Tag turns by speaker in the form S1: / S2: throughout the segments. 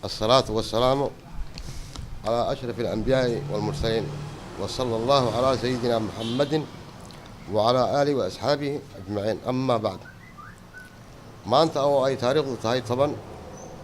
S1: الصلاة والسلام على أشرف الأنبياء والمرسلين وصلى الله على سيدنا محمد وعلى آله وأصحابه أجمعين. أما بعد، ما أنت أو أي تاريخ تهاي طبعا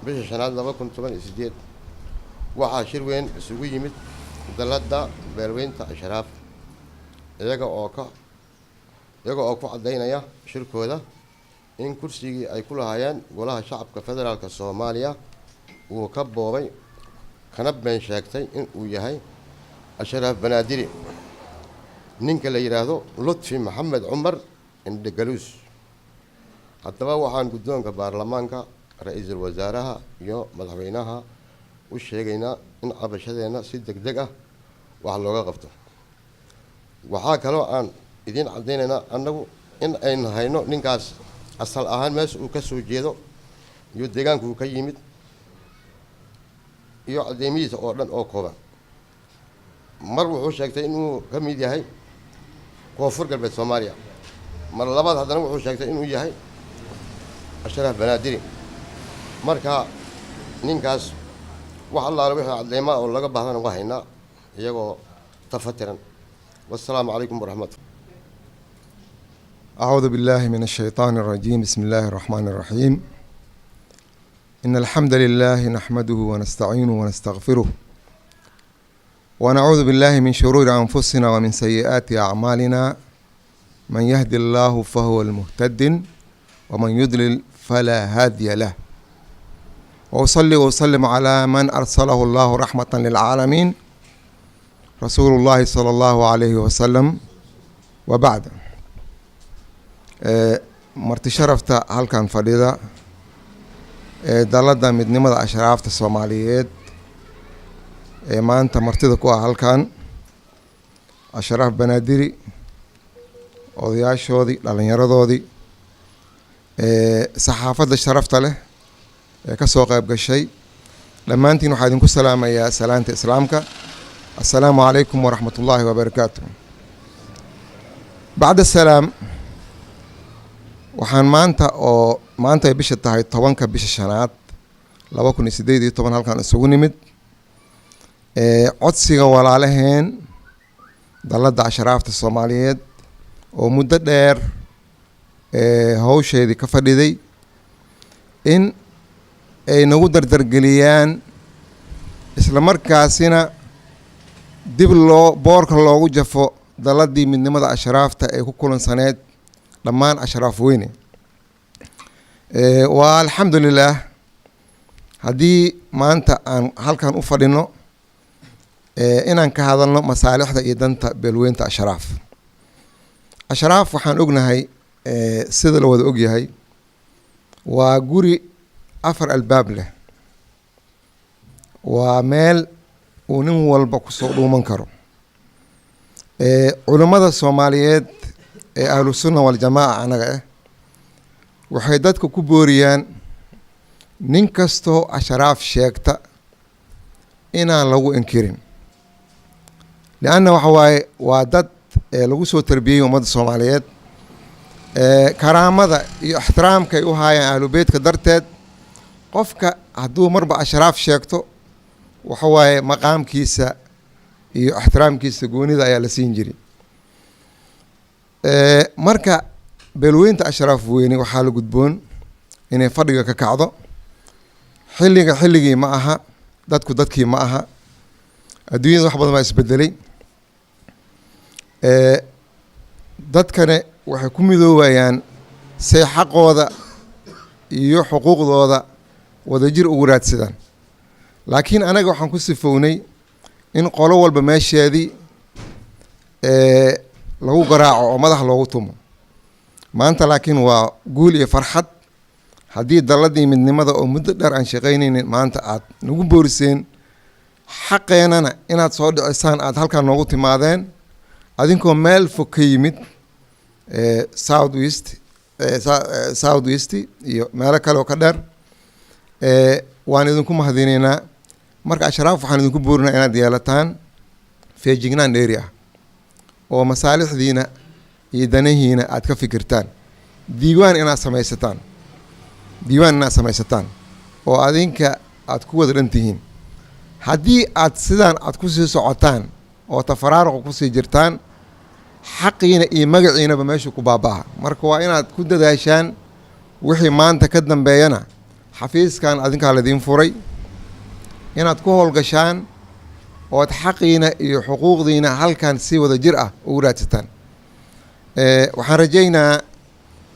S1: بيش شناد لما كنت طبعا إسديد وحاشر وين سوي يمت دلدا بيروين تأشراف يجا أوكا عدينا يا شركة هذا إن كرسي أي كل هايان ولا شعب كفدرال كالصوماليا وكبوبي كنب بين شاكتي إن وياهي أشرف بنادري نينك اللي يراهدو لطفي محمد عمر عند جلوس حتى وحان قدون كبرلمانك رئيس الوزراء يو مدحوينها وشيغينا إن عبشدينا سيدك دقة وحلوغا قفتو waxaa kaloo aan idin cadeynaynaa annagu in aynu hayno ninkaas asal ahaan meesha uu ka soo jeedo iyo deegaanka uu ka yimid iyo cadeymihiisa oo dhan oo kooban. mar wuxuu sheegtay inuu ka mid yahay koonfur galbeed Soomaaliya, mar labaad haddana wuxuu sheegtay inuu yahay Ashraf Banaadiri. marka ninkaas wax allaale wixii cadeymaa oo laga baahdana waa haynaa iyagoo tafatiran. والسلام عليكم ورحمة الله.
S2: أعوذ بالله من الشيطان الرجيم. بسم الله الرحمن الرحيم. إن الحمد لله نحمده ونستعينه ونستغفره ونعوذ بالله من شرور أنفسنا ومن سيئات أعمالنا. من يهد الله فهو المهتد ومن يضلل فلا هادي له. وأصلي وأسلم على من أرسله الله رحمة للعالمين رسول الله صلى الله عليه وسلم. وبعد مرتي شرفتا هالكان فريدة دالدا مدنمدا أشرافتا الصوماليات ما أنت مرتي كوا هالكان أشراف بنادري odayaashoodii dhallinyaradoodii saxaafadda sharafta leh ee ka soo qayb gashay dhammaantiin waxaa idinku salaamayaa salaanta islaamka. السلام عليكم ورحمة الله وبركاته. بعد السلام waxaan maanta ay bisha tahay 10ka bisha shanaad 2018 halkan isugu nimid codsiga walaalaheen dalada ashraafta Soomaaliyeed oo muddo dheer hawsheedii ka fadhiday in ay nagu dardargeliyaan isla markaasina dib boorka loogu jafo daladii midnimada ashraafta ee ku kulansaneed dhammaan ashraaf weyne. waa alxamdulilah haddii maanta aan halkan u fadhino inaan ka hadalno masaalixda iyo danta beelweynta ashraaf. ashraaf waxaan ognahay sida la wada ogyahay waa guri 4 albaab leh, waa meel uu nin walba kusoo dhuuman karo. culimmada Soomaaliyeed ee ahlu sunna wal jamaa anaga waxay dadka ku booriyaan nin kastoo ashraaf sheegta inaan lagu inkirin, lianna waxa waaye waa dad lagu soo tarbiyey ummadda soomaaliyeed, karaamada iyo ixtiraamka ay u haayaan ahlubeytka darteed. qofka hadduu marba ashraaf sheegto waxa waaye maqaamkiisa iyo ixtiraamkiisa goonida ayaa la siin jiray. marka beelweynta ashraaf weyne waxaa la gudboon inay fadhiga ka kacdo. xilligii ma aha, dadku dadkii ma aha, adduunyada wax badan baa isbedelay. dadkane waxay ku midoobayaan say xaqooda iyo xuquuqdooda wadajir ugu raadsadaan. laakiin anaga waxaan ku sifownay in qolo walba meesheedii lagu garaaco oo madax loogu tumo. maanta laakiin waa guul iyo farxad haddii dalladii midnimada oo muddo dheer aan shaqaynaynin maanta aad nagu booriseen, xaqeenana inaad soo dhicisaan, aad halkaa noogu timaadeen adinkoo meel fog ka yimid, south west iyo meelo kale oo ka dheer. waan idinku mahadinaynaa. marka ashraaf waxaan idinku boorinaa inaad yeelataan feejignaan dheeri ah oo masaalixdiina iyo danahiina aad ka fikirtaan. diiwaan inaad samaysataan oo adinka aad ku wada dhan tihiin. haddii aad sidaan aad ku sii socotaan oo tafaraaruqa kusii jirtaan, xaqiina iyo magaciinaba meeshu ku baaba'aha. marka waa inaad ku dadaashaan wixii maanta ka dambeeyana xafiiskan adinkaa ladiin furay, inaad ku howlgashaan ood xaqiina iyo xuquuqdiina halkan si wada jir ah ugu raadsataan. waxaan rajaynaa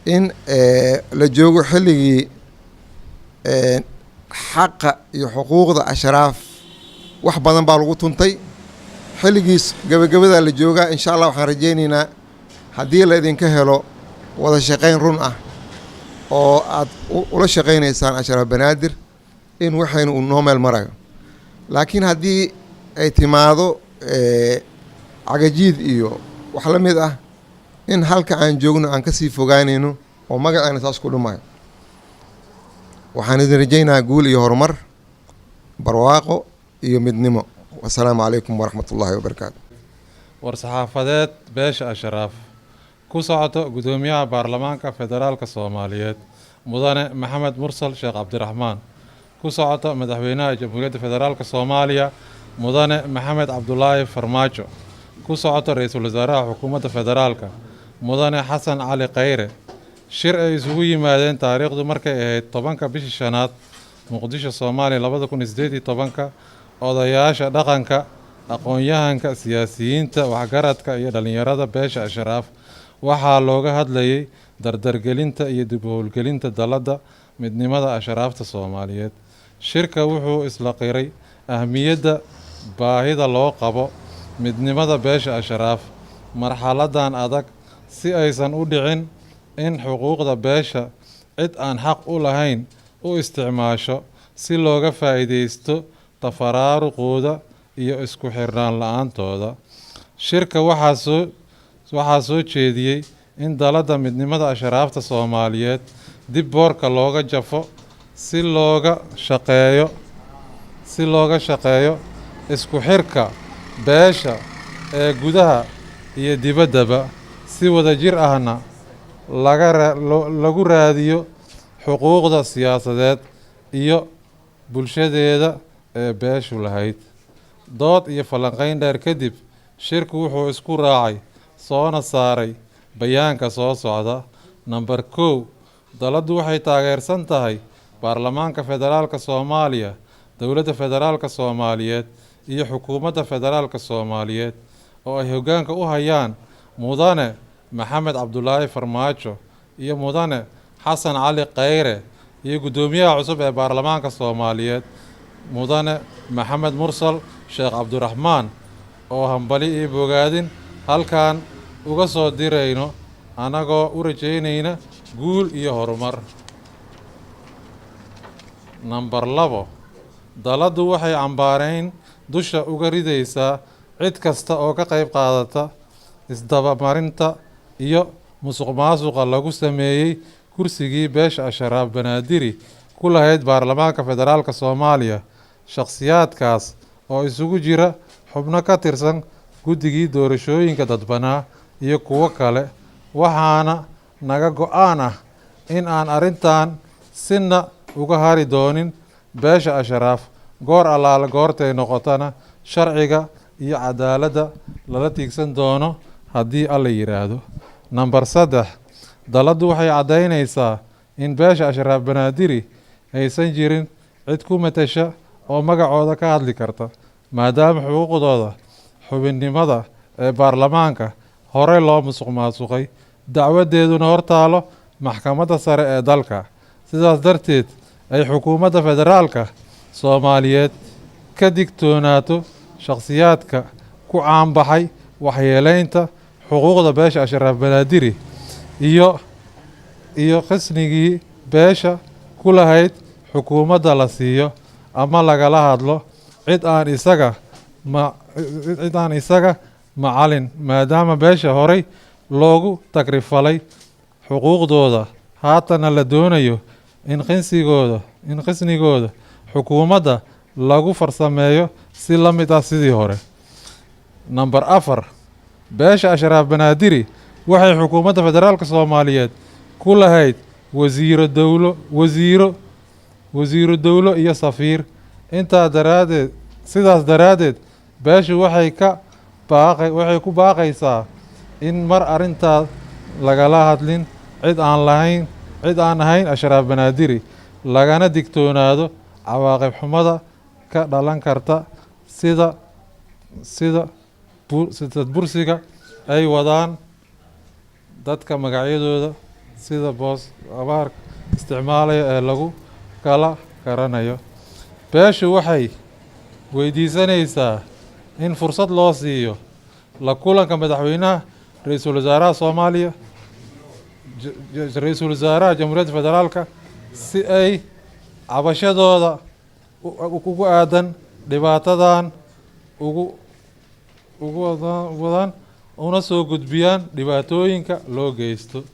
S2: in la joogo xilligii xaqa iyo xuquuqda ashraaf wax badan baa lagu tuntay. xilligiis gabagabadaa la joogaa. insha allah waxaan rajaynaynaa haddii la idinka helo wada shaqayn run ah oo aad ula shaqaynaysaan ashraaf banaadir, in waxaynu uu noo meel marayo. laakiin haddii ay timaado cagajiid iyo wax la mid ah, in halka aan joogno aan kasii fogaanayno oo magaceena saas ku dhumayo. waxaan idin rajaynayaa guul iyo horumar, barwaaqo iyo midnimo. wasalaamu calaykum waraxmat ullaahi wabarakaatu.
S3: war-saxaafadeed beesha ashraaf ku socoto gudoomiyaha baarlamaanka federaalka soomaaliyeed mudane maxamed mursal sheekh cabdiraxmaan, ku socoto madaxweynaha jamhuuriyadda federaalka soomaaliya mudane maxamed cabdulaahi farmaajo, ku socoto ra-iisul wasaaraha xukuumadda federaalka mudane xasan cali khayre. shir ay isugu yimaadeen taariikhdu markay ahayd 10-ka bishii shanaad muqdisho soomaaliya 2018 odayaasha dhaqanka, aqoon-yahanka, siyaasiyiinta, waxgaradka iyo dhalinyarada beesha ashraaf waxaa looga hadlayay dardargelinta iyo dib u howlgelinta dalladda midnimada ashraafta soomaaliyeed. shirka wuxuu isla qiray ahmiyadda baahida loo qabo midnimada beesha ashraaf marxaladan adag, si aysan u dhicin in xuquuqda beesha cid aan xaq u lahayn u isticmaasho si looga faa'iideysto tafaraaruqooda iyo isku xirnaan la-aantooda. shirka waxaa soo jeediyey in dalladda midnimada ashraafta soomaaliyeed dib boorka looga jafo si looga shaqeeyo isku xirka beesha ee gudaha iyo dibaddaba, si wadajir ahna lagu raadiyo xuquuqda siyaasadeed iyo bulshadeeda ee beeshu lahayd. dood iyo falanqayn dheer kadib, shirku wuxuu isku raacay soona saaray bayaanka soo socda. Number 1, dalladdu waxay taageersan tahay baarlamaanka federaalka soomaaliya, dowladda federaalka soomaaliyeed iyo xukuumadda federaalka soomaaliyeed oo ay hoggaanka u hayaan mudane maxamed cabdulaahi farmaajo iyo mudane xasan cali khayre, iyo guddoomiyaha cusub ee baarlamaanka soomaaliyeed mudane maxamed mursal sheekh cabdiraxmaan, oo hambali iyo bogaadin halkan uga soo dirayno anagoo u rajaynayna guul iyo horumar. Number 2, dalladdu waxay cambaareyn dusha uga ridaysaa cid kasta oo ka qayb qaadata isdabamarinta iyo musuqmaasuqa lagu sameeyey kursigii beesha ashraaf banaadiri ku lahayd baarlamaanka federaalka soomaaliya shakhsiyaadkaas oo isugu jira xubno ka tirsan guddigii doorashooyinka dadbanaa iyo kuwo kale, waxaana naga go-aan ah in aan arrintan sina uga hari doonin beesha ashraaf goor allaale goortay noqotana sharciga iyo cadaaladda lala tiigsan doono haddii alla yidhaahdo. Namber 3, dalladdu waxay caddaynaysaa in beesha ashraaf banaadiri aysan jirin cid ku matasha oo magacooda ka hadli karta, maadaama xuquuqdooda xubinnimada ee baarlamaanka horey loo musuqmaasuqay, dacwadeeduna hortaalo maxkamadda sare ee dalka. sidaas darteed ay xukuumadda federaalka soomaaliyeed ka digtoonaato shakhsiyaadka ku caanbaxay waxyeeleynta xuquuqda beesha ashraaf banaadiri iyo qisnigii beesha ku lahayd xukuumadda la siiyo ama lagala hadlo cid aan isaga macalin, maadaama beesha horey loogu tagrifalay xuquuqdooda, haatana la doonayo in qisnigooda xukuumadda lagu farsameeyo si la mid ah sidii hore. Namber 4, beesha ashraaf banaadiri waxay xukuumadda federaalka soomaaliyeed ku lahayd wasiiro dowlo iyo safiir. sidaas daraaddeed beeshu waxay ku baaqaysaa in mar arrintaas lagala hadlin cid aan ahayn ashraaf banaadiri, lagana digtoonaado cawaaqib xumada ka dhalan karta sida bursiga ay wadaan dadka magacyadooda sida boos abaar isticmaalaya ee lagu kala garanayo. beeshu waxay weydiisanaysaa in fursad loo siiyo la kulanka madaxweynaha, ra-iisul wasaaraha soomaaliya, ra-iisul wasaaraha jamhuuriyadda federaalka si ay cabashadooda ugu aadan dhibaatadan ugu wadaan una soo gudbiyaan dhibaatooyinka loo geysto.